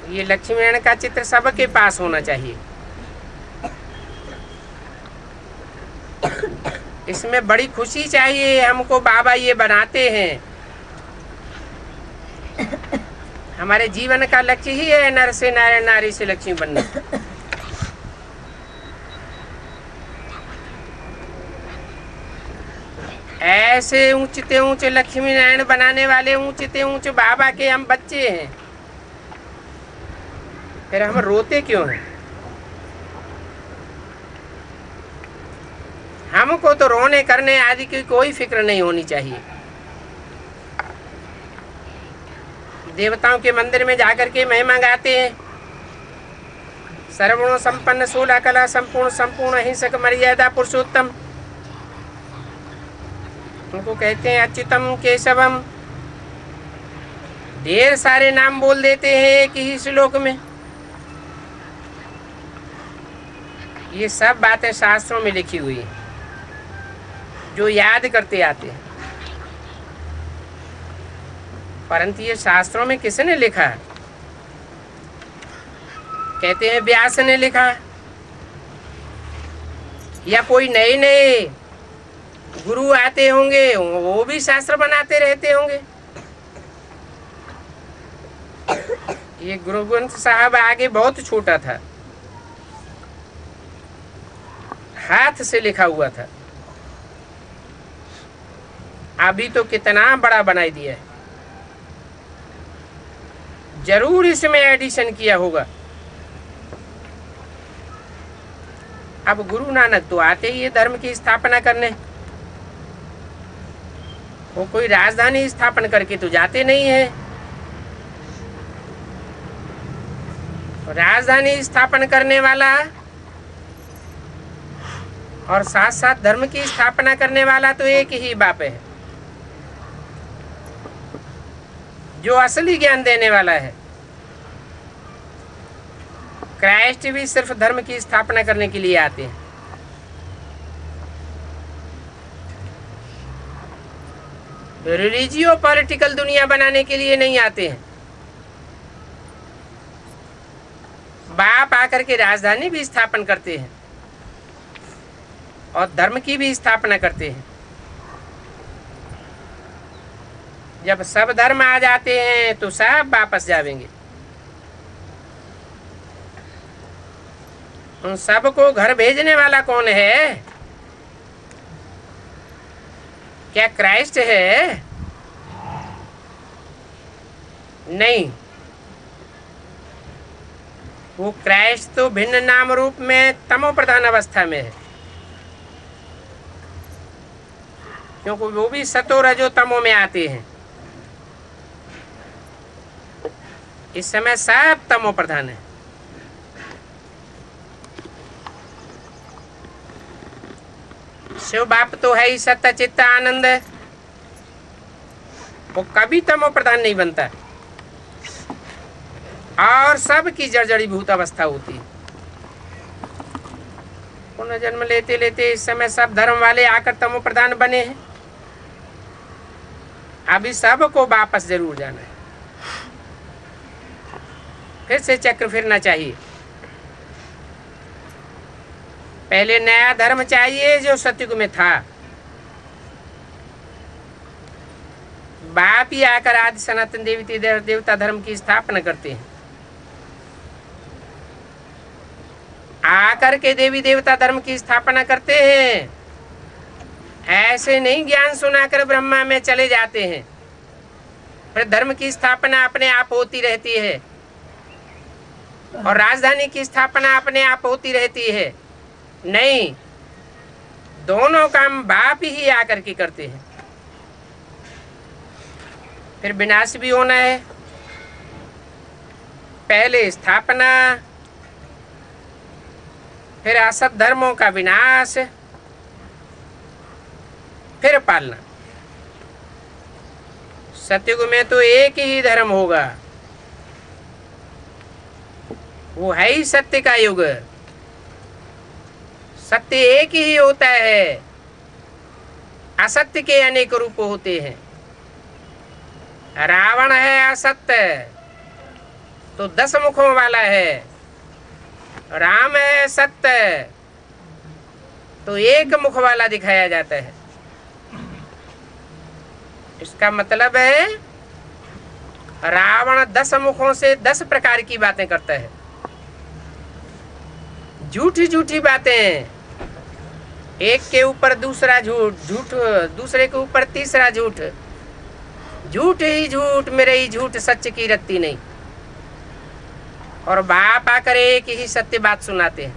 ये लक्ष्मी नारायण का चित्र सबके पास होना चाहिए। इसमें बड़ी खुशी चाहिए हमको। बाबा ये बनाते हैं। हमारे जीवन का लक्ष्य ही है नर से नारायण, नारी से लक्ष्मी बनना। ऐसे ऊंचते ऊंचे लक्ष्मी नारायण बनाने वाले ऊंचते ऊंचे बाबा के हम बच्चे हैं। फिर हम रोते क्यों हैं? हमको तो रोने करने आदि की कोई फिक्र नहीं होनी चाहिए। देवताओं के मंदिर में जाकर के महिमा गाते हैं। सर्वगुण संपन्न 16 कला संपूर्ण संपूर्ण अहिंसक मर्यादा पुरुषोत्तम। उनको कहते हैं अच्युतम केशवम ढेर सारे नाम बोल देते हैं एक ही श्लोक में। ये सब बातें शास्त्रों में लिखी हुई हैं, जो याद करते आते हैं। परंतु ये शास्त्रों में किसने लिखा? कहते हैं व्यास ने लिखा, या कोई नए नए गुरु आते होंगे, वो भी शास्त्र बनाते रहते होंगे। ये गुरु ग्रंथ साहब आगे बहुत छोटा था, हाथ से लिखा हुआ था। अभी तो कितना बड़ा बना दिया है। जरूर इसमें एडिशन किया होगा। अब गुरु नानक तो आते ही ये धर्म की स्थापना करने, वो कोई राजधानी स्थापन करके तो जाते नहीं है। राजधानी स्थापन करने वाला और साथ साथ धर्म की स्थापना करने वाला तो एक ही बाप है, जो असली ज्ञान देने वाला है। क्राइस्ट भी सिर्फ धर्म की स्थापना करने के लिए आते हैं। रिलीजियो पॉलिटिकल दुनिया बनाने के लिए नहीं आते हैं। बाप आकर के राजधानी भी स्थापन करते हैं और धर्म की भी स्थापना करते हैं। जब सब धर्म आ जाते हैं तो सब वापस जाएंगे। उन सब को घर भेजने वाला कौन है? क्या क्राइस्ट है? नहीं, वो क्राइस्ट तो भिन्न नाम रूप में तमो प्रधान अवस्था में है, क्योंकि वो भी सतो रजो तमो में आते हैं। इस समय सब तमो प्रधान है। शिव बाप तो है ही सत्य चित्त आनंद, वो कभी तमो प्रधान नहीं बनता और सब की जर्जरीभूत अवस्था होती है। पुनर्जन्म लेते लेते इस समय सब धर्म वाले आकर तमो प्रधान बने हैं। अभी सबको वापस जरूर जाना है, फिर से चक्र फिरना चाहिए। पहले नया धर्म चाहिए जो सतयुग में था। बाप ही आकर आदि सनातन देवता धर्म की स्थापना करते हैं। आकर के देवी देवता धर्म की स्थापना करते हैं। ऐसे नहीं ज्ञान सुनाकर ब्रह्मा में चले जाते हैं, फिर धर्म की स्थापना अपने आप होती रहती है और राजधानी की स्थापना अपने आप होती रहती है। नहीं, दोनों काम बाप ही आकर के करते हैं। फिर विनाश भी होना है। पहले स्थापना, फिर असत धर्मों का विनाश, फिर पालना। सतयुग में तो एक ही धर्म होगा, वो है ही सत्य का युग। सत्य एक ही होता है, असत्य के अनेक रूप होते हैं। रावण है असत्य तो 10 मुखों वाला है, राम है सत्य तो एक मुख वाला दिखाया जाता है। इसका मतलब है रावण 10 मुखों से 10 प्रकार की बातें करता है। झूठी झूठी बातें, एक के ऊपर दूसरा झूठ, झूठ दूसरे के ऊपर तीसरा झूठ, झूठ ही झूठ, मेरे ही झूठ, सच की रत्ती नहीं। और बाप आकर एक ही सत्य बात सुनाते हैं,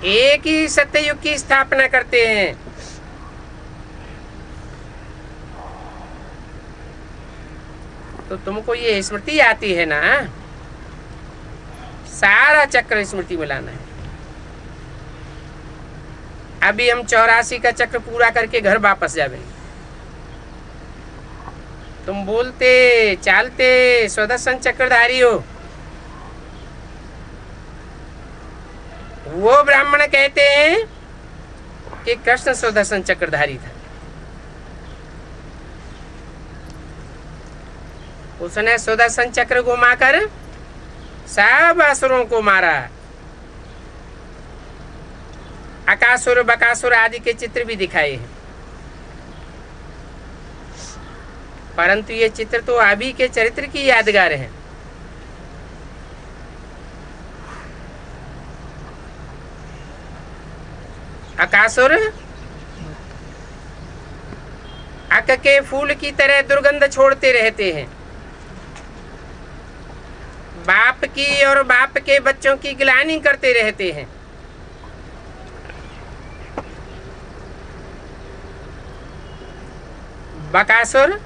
एक ही सत्य युग की स्थापना करते हैं। तो तुमको ये स्मृति आती है ना, सारा चक्र स्मृति में लाना है। अभी हम 84 का चक्र पूरा करके घर वापस जाएंगे। तुम बोलते चालते सुदर्शन चक्रधारी हो। वो ब्राह्मण कहते हैं कि कृष्ण सुदर्शन चक्रधारी था। उसने सुदर्शन चक्र घुमाकर सब असुरों को मारा। अकासुर बकासुर आदि के चित्र भी दिखाए हैं, परंतु ये चित्र तो अभी के चरित्र की यादगार है। अकासुर अक के फूल की तरह दुर्गंध छोड़ते रहते हैं। बाप की और बाप के बच्चों की गिलानी करते रहते हैं। बकासुर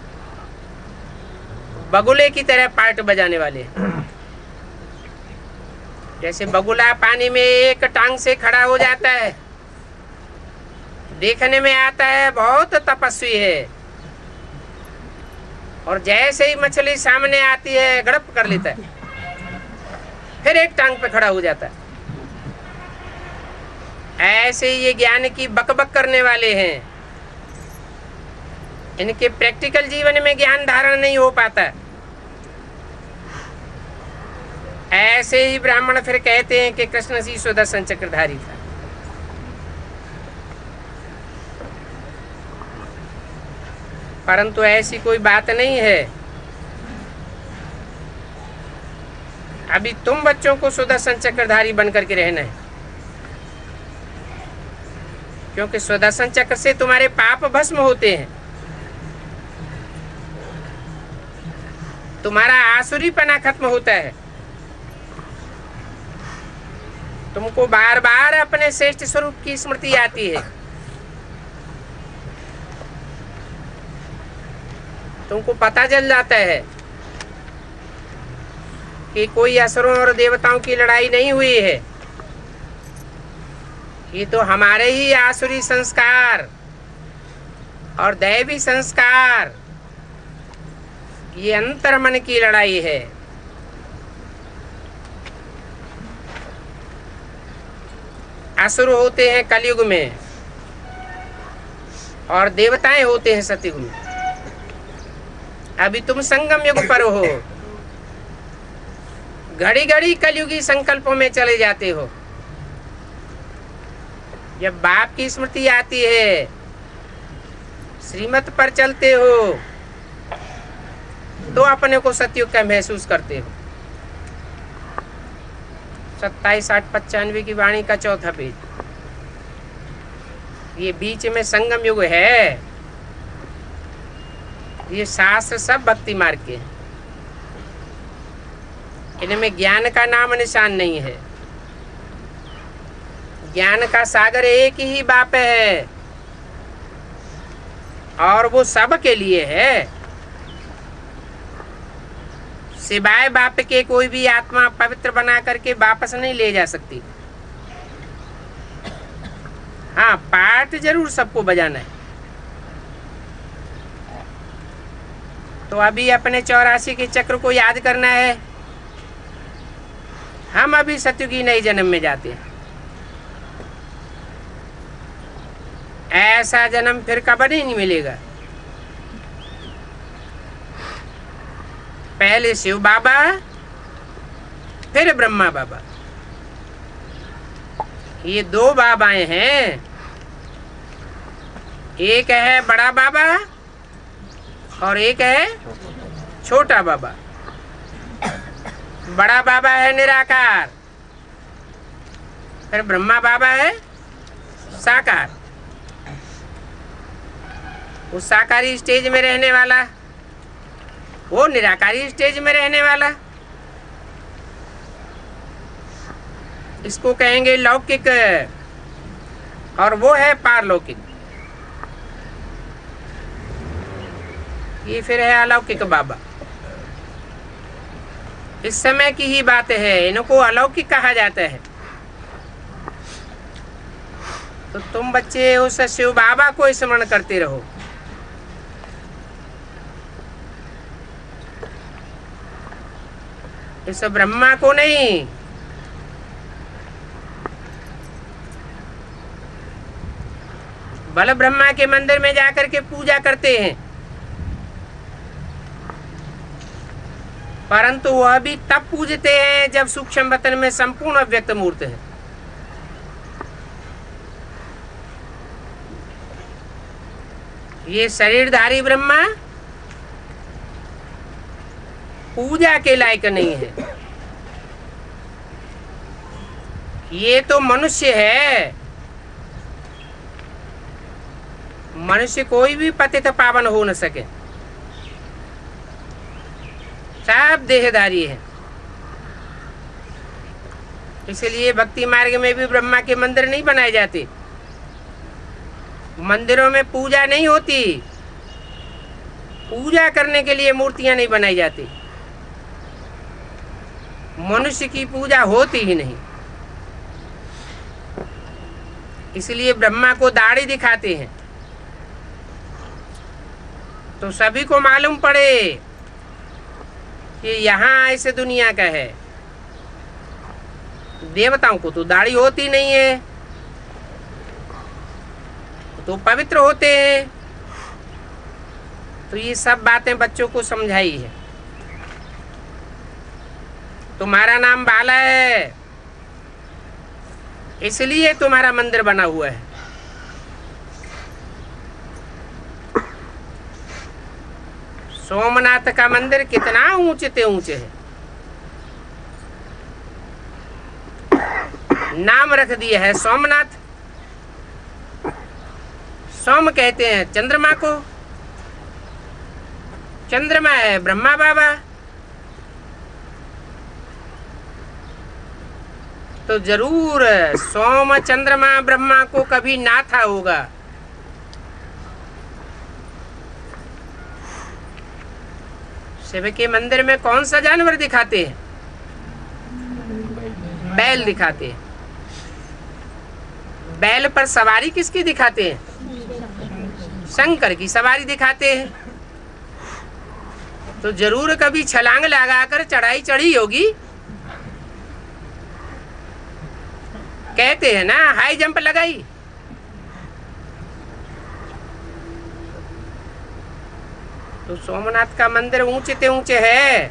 बगुले की तरह पार्ट बजाने वाले हैं। जैसे बगुला पानी में एक टांग से खड़ा हो जाता है, देखने में आता है बहुत तपस्वी है, और जैसे ही मछली सामने आती है गड़प कर लेता है, फिर एक टांग पे खड़ा हो जाता है। ऐसे ही ये ज्ञान की बकबक करने वाले हैं। इनके प्रैक्टिकल जीवन में ज्ञान धारण नहीं हो पाता। ऐसे ही ब्राह्मण फिर कहते हैं कि कृष्ण जी सुदर्शन चक्रधारी था। परंतु ऐसी कोई बात नहीं है। अभी तुम बच्चों को सुदर्शन चक्रधारी बनकर के रहना है, क्योंकि सुदर्शन चक्र से तुम्हारे पाप भस्म होते हैं। तुम्हारा आसुरीपना खत्म होता है। तुमको बार बार अपने श्रेष्ठ स्वरूप की स्मृति आती है। तुमको पता चल जाता है कि कोई असुरों और देवताओं की लड़ाई नहीं हुई है। ये तो हमारे ही आसुरी संस्कार और दैवी संस्कार, ये अंतर्मन की लड़ाई है। असुर होते हैं कलयुग में और देवताएं होते हैं सतयुग में। अभी तुम संगम युग पर हो, घड़ी घड़ी कलयुगी संकल्पों में चले जाते हो। जब बाप की स्मृति आती है, श्रीमत पर चलते हो, तो अपने को सतयुग का महसूस करते हो। 27, 8, 95 की वाणी का चौथा पेज। ये बीच में संगम युग है। ये शास्त्र सब भक्ति मार्ग के हैं। इनमें ज्ञान का नाम निशान नहीं है। ज्ञान का सागर एक ही बाप है, और वो सब के लिए है। सिवाय बाप के कोई भी आत्मा पवित्र बना करके वापस नहीं ले जा सकती। हाँ, पाठ जरूर सबको बजाना है। तो अभी अपने 84 के चक्र को याद करना है। हम अभी सतयुगी नए जन्म में जाते हैं। ऐसा जन्म फिर कभी नहीं मिलेगा। पहले शिव बाबा, फिर ब्रह्मा बाबा, ये दो बाबाएं हैं। एक है बड़ा बाबा और एक है छोटा बाबा। बड़ा बाबा है निराकार, फिर ब्रह्मा बाबा है साकार। वो साकारी स्टेज में रहने वाला, वो निराकारी स्टेज में रहने वाला। इसको कहेंगे लौकिक, और वो है पारलौकिक। ये फिर है अलौकिक बाबा। इस समय की ही बात है, इनको अलौकिक कहा जाता है। तो तुम बच्चे उस शिव बाबा को स्मरण करते रहो। इस ब्रह्मा को नहीं। बल ब्रह्मा के मंदिर में जाकर के पूजा करते हैं, परंतु वह भी तब पूजते हैं जब सूक्ष्म वतन में संपूर्ण अव्यक्त मूर्त है। ये शरीरधारी ब्रह्मा पूजा के लायक नहीं है। ये तो मनुष्य है। मनुष्य कोई भी पतित पावन हो न सके, सब देहधारी है। इसलिए भक्ति मार्ग में भी ब्रह्मा के मंदिर नहीं बनाए जाते, मंदिरों में पूजा नहीं होती, पूजा करने के लिए मूर्तियां नहीं बनाई जाती। मनुष्य की पूजा होती ही नहीं। इसलिए ब्रह्मा को दाढ़ी दिखाते हैं तो सभी को मालूम पड़े कि यहाँ ऐसे दुनिया का है। देवताओं को तो दाढ़ी होती नहीं है, तो पवित्र होते हैं। तो ये सब बातें बच्चों को समझाई है। तुम्हारा नाम बाला है, इसलिए तुम्हारा मंदिर बना हुआ है। सोमनाथ का मंदिर कितना ऊंचे से ऊंचे है, नाम रख दिया है सोमनाथ। सोम कहते हैं चंद्रमा को, चंद्रमा है ब्रह्मा बाबा। तो जरूर सोम चंद्रमा ब्रह्मा को कभी नाथा होगा। शिव के मंदिर में कौन सा जानवर दिखाते हैं? बैल दिखाते हैं। बैल पर सवारी किसकी दिखाते हैं? शंकर की सवारी दिखाते हैं। तो जरूर कभी छलांग लगाकर चढ़ाई चढ़ी होगी। कहते हैं ना, हाई जंप लगाई। तो सोमनाथ का मंदिर ऊंचे से ऊंचे है।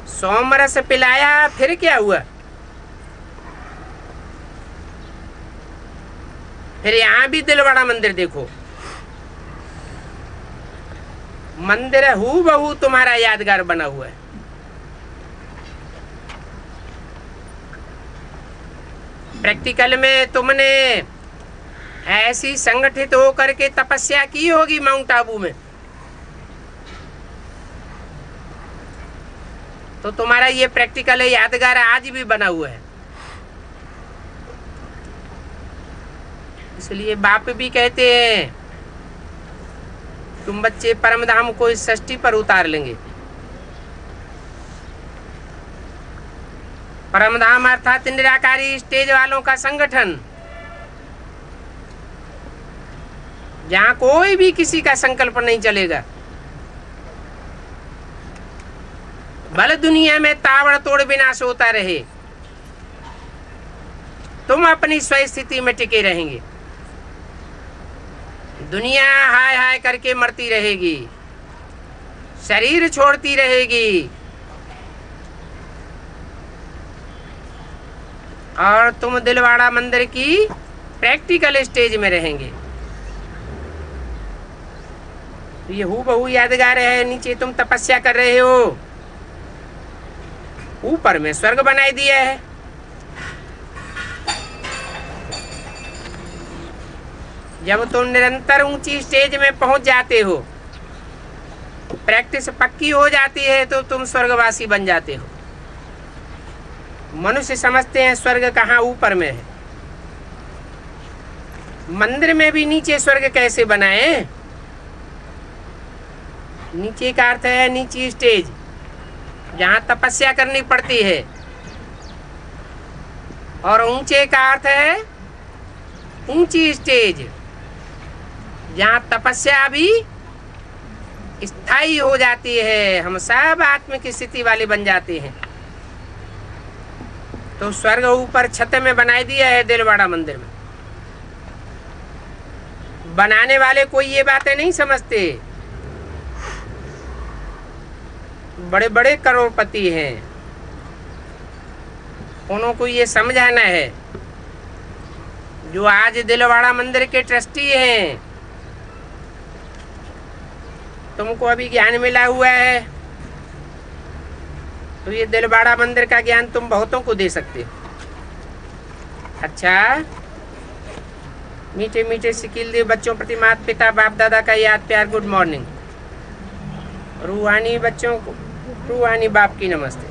सोमरस पिलाया, फिर क्या हुआ? फिर यहाँ भी दिलवाड़ा मंदिर देखो, मंदिर हूबहू तुम्हारा यादगार बना हुआ है। प्रैक्टिकल में तुमने ऐसी संगठित होकर के तपस्या की होगी माउंट आबू में, तो तुम्हारा ये प्रैक्टिकल यादगार आज भी बना हुआ है। इसलिए बाप भी कहते हैं तुम बच्चे परम धाम को इस षष्ठी पर उतार लेंगे। परम धाम अर्थात निराकारी स्टेज वालों का संगठन, जहां कोई भी किसी का संकल्प नहीं चलेगा। भले दुनिया में ताबड़तोड़ विनाश होता रहे, तुम अपनी स्वस्थिति में टिके रहेंगे। दुनिया हाय हाय करके मरती रहेगी, शरीर छोड़ती रहेगी, और तुम दिलवाड़ा मंदिर की प्रैक्टिकल स्टेज में रहेंगे। तो ये हूबहू यादगार है। नीचे तुम तपस्या कर रहे हो, ऊपर में स्वर्ग बनाई दिया है। जब तुम निरंतर ऊंची स्टेज में पहुंच जाते हो, प्रैक्टिस पक्की हो जाती है, तो तुम स्वर्गवासी बन जाते हो। मनुष्य समझते हैं स्वर्ग कहाँ ऊपर में है। मंदिर में भी नीचे स्वर्ग कैसे बनाए? नीचे का अर्थ है नीची स्टेज, जहाँ तपस्या करनी पड़ती है, और ऊंचे का अर्थ है ऊंची स्टेज, जहाँ तपस्या भी स्थायी हो जाती है, हम सब आत्मिक स्थिति वाले बन जाते हैं। तो स्वर्ग ऊपर छत में बनाई दिया है दिलवाड़ा मंदिर में। बनाने वाले कोई ये बातें नहीं समझते, बड़े बड़े करोड़पति हैं, उनको ये समझाना है। जो आज दिलवाड़ा मंदिर के ट्रस्टी हैं, तुमको अभी ज्ञान मिला हुआ है, तो ये दिलवाड़ा मंदिर का ज्ञान तुम बहुतों को दे सकते हो। अच्छा, मीठे मीठे सिकिल दे बच्चों प्रति माता पिता बाप दादा का याद प्यार गुड मॉर्निंग। रूहानी बच्चों को रूहानी बाप की नमस्ते।